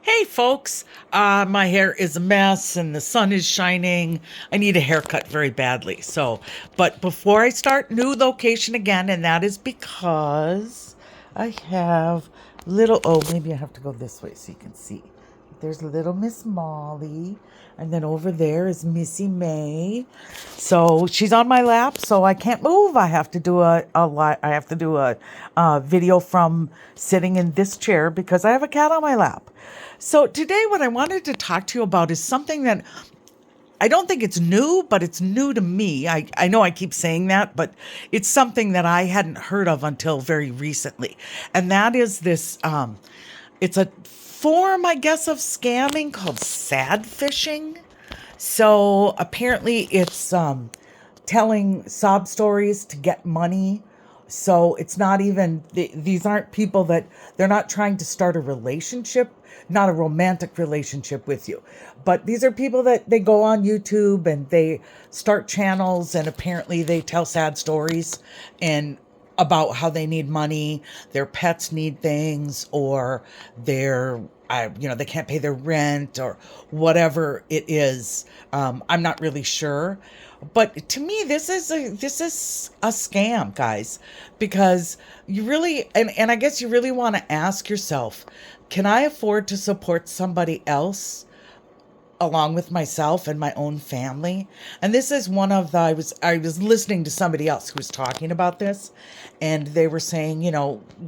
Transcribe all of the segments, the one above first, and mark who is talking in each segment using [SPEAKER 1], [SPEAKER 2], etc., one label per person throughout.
[SPEAKER 1] Hey folks, my hair is a mess and the sun is shining. I need a haircut very badly. But before I start, new location again, and that is because I have maybe I have to go this way so you can see. There's little Miss Molly, and then over there is Missy May. So she's on my lap, so I can't move. I have to do a video from sitting in this chair because I have a cat on my lap. So today, what I wanted to talk to you about is something that I don't think it's new, but it's new to me. I know I keep saying that, but it's something that I hadn't heard of until very recently. And that is this, it's a form, I guess, of scamming called Sadfishing. So apparently it's telling sob stories to get money. So it's not even, these aren't people that, they're not trying to start a relationship, not a romantic relationship with you. But these are people that they go on YouTube and they start channels, and apparently they tell sad stories and about how they need money, their pets need things, or they can't pay their rent or whatever it is. I'm not really sure. But to me, this is a scam, guys, because you really, and I guess you really want to ask yourself, can I afford to support somebody else along with myself and my own family? And this is one of the, I was listening to somebody else who was talking about this, and they were saying,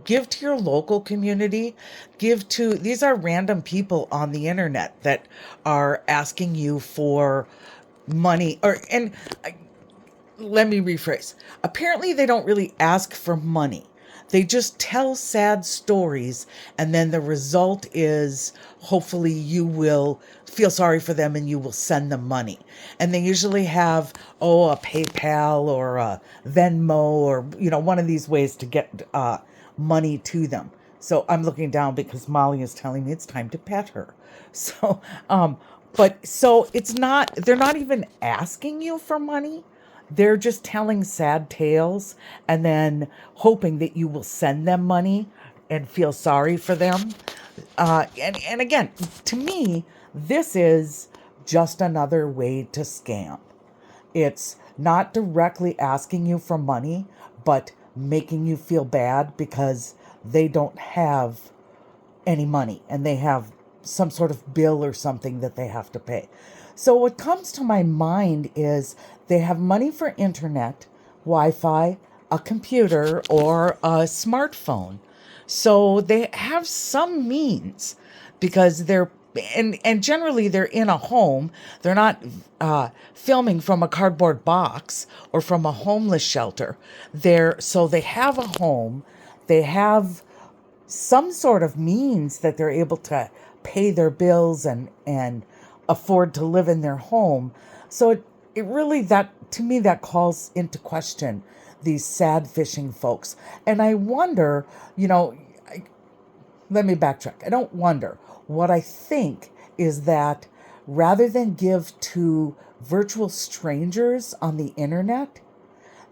[SPEAKER 1] give to your local community, these are random people on the internet that are asking you for money, let me rephrase. Apparently, they don't really ask for money. They just tell sad stories, and then the result is hopefully you will feel sorry for them and you will send them money. And they usually have, a PayPal or a Venmo or, one of these ways to get money to them. So I'm looking down because Molly is telling me it's time to pet her. So, it's not, they're not even asking you for money. They're just telling sad tales and then hoping that you will send them money and feel sorry for them. And again, to me, this is just another way to scam. It's not directly asking you for money, but making you feel bad because they don't have any money and they have some sort of bill or something that they have to pay. So what comes to my mind is they have money for internet, Wi-Fi, a computer, or a smartphone. So they have some means because and generally they're in a home. They're not filming from a cardboard box or from a homeless shelter. So they have a home. They have some sort of means that they're able to pay their bills and afford to live in their home. So it really, that to me, that calls into question these sad fishing folks. And I wonder, let me backtrack. I don't wonder. What I think is that rather than give to virtual strangers on the internet,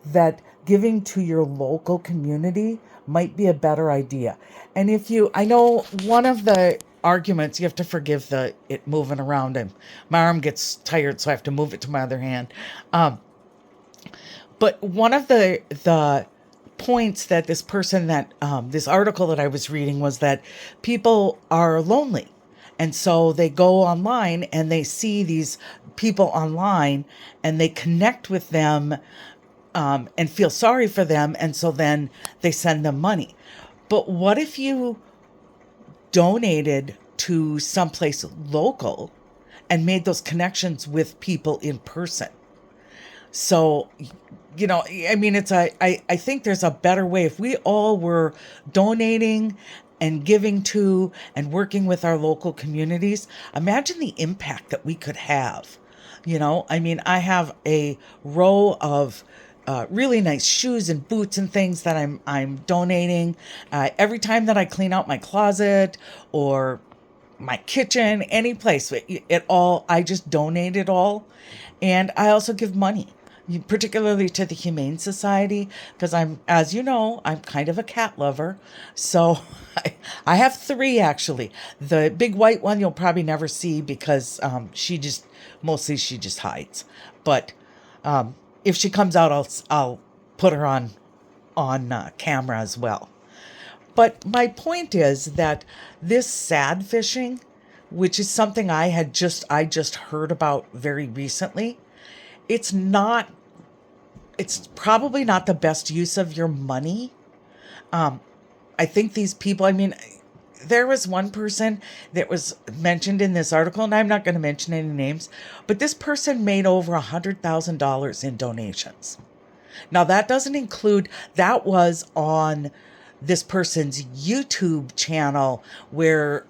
[SPEAKER 1] that giving to your local community might be a better idea. And I know one of the arguments, you have to forgive it moving around, and my arm gets tired, so I have to move it to my other hand. But one of the points that this article that I was reading was that people are lonely. And so they go online and they see these people online and they connect with them, and feel sorry for them. And so then they send them money. But what if you donated to someplace local and made those connections with people in person? So, I think there's a better way. If we all were donating and giving to and working with our local communities, imagine the impact that we could have. I have a row of really nice shoes and boots and things that I'm donating. Every time that I clean out my closet or my kitchen, any place, I just donate it all. And I also give money particularly to the Humane Society, because as you know, I'm kind of a cat lover. So I have three actually. The big white one you'll probably never see because she just hides. But if she comes out, I'll put her on camera as well. But my point is that this sad fishing, which is something I just heard about very recently, it's not it's probably not the best use of your money. I think these people, I mean, there was one person that was mentioned in this article, and I'm not going to mention any names, but this person made over $100,000 in donations. Now, that doesn't include, that was on this person's YouTube channel where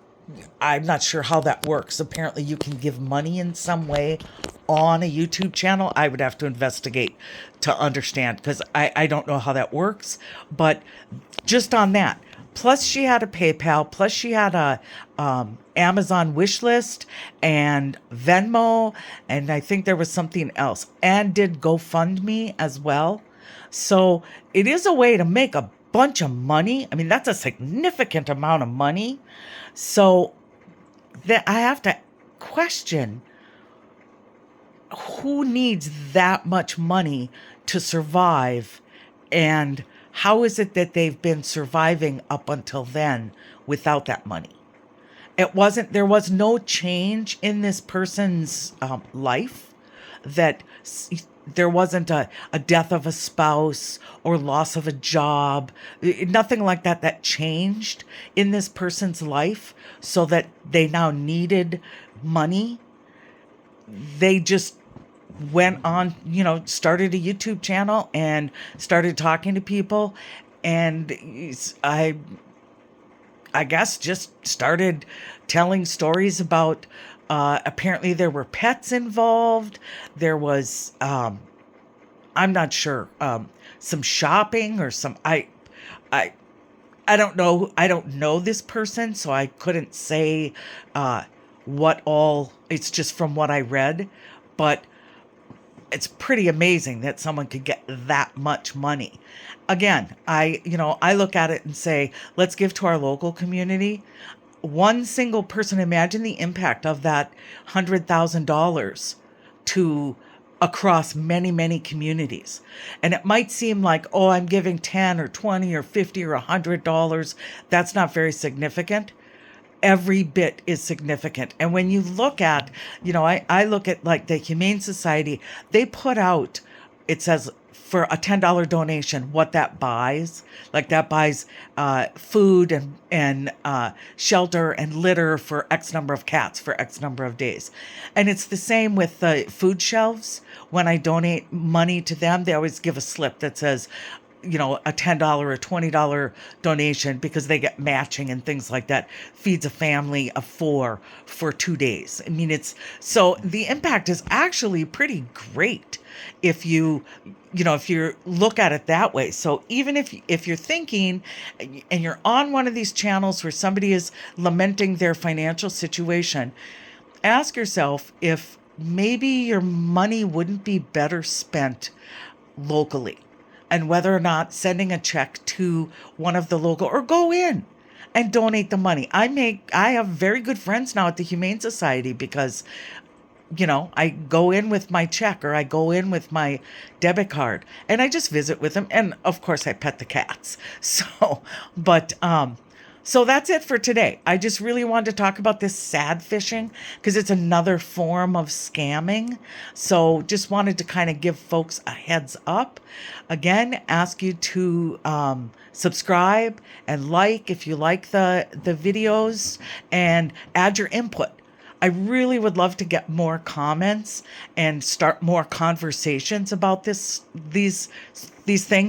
[SPEAKER 1] I'm not sure how that works. Apparently, you can give money in some way on a YouTube channel. I would have to investigate to understand because I don't know how that works. But just on that, plus she had a PayPal, plus she had a Amazon wish list and Venmo, and I think there was something else, and did GoFundMe as well. So it is a way to make a bunch of money. I mean, that's a significant amount of money. So that I have to question who needs that much money to survive, and how is it that they've been surviving up until then without that money? There was no change in this person's life, that there wasn't a death of a spouse or loss of a job, nothing like that that changed in this person's life so that they now needed money. They just went on, started a YouTube channel and started talking to people. And I guess just started telling stories about, apparently there were pets involved. There was, I'm not sure, some shopping or I, I don't know. I don't know this person, so I couldn't say, what all, it's just from what I read, but it's pretty amazing that someone could get that much money. Again, I look at it and say, let's give to our local community. One single person, imagine the impact of that $100,000 to across many, many communities. And it might seem like, oh, I'm giving 10 or 20 or 50 or $100. That's not very significant. Every bit is significant. And when you look at, I look at like the Humane Society, they put out, it says for a $10 donation, what that buys. Like that buys food and shelter and litter for X number of cats for X number of days. And it's the same with the food shelves. When I donate money to them, they always give a slip that says, a $10 or $20 donation, because they get matching and things like that, feeds a family of 4 for 2 days. I mean, so the impact is actually pretty great if you look at it that way. So even if you're thinking and you're on one of these channels where somebody is lamenting their financial situation, ask yourself if maybe your money wouldn't be better spent locally, and whether or not sending a check to one of the local, or go in and donate the money. I have very good friends now at the Humane Society because, I go in with my check or I go in with my debit card and I just visit with them. And of course I pet the cats. So that's it for today. I just really wanted to talk about this sad fishing because it's another form of scamming. So just wanted to kind of give folks a heads up. Again, ask you to subscribe and like if you like the videos, and add your input. I really would love to get more comments and start more conversations about these things,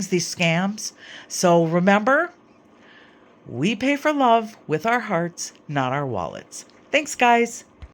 [SPEAKER 1] these scams. So remember, we pay for love with our hearts, not our wallets. Thanks, guys.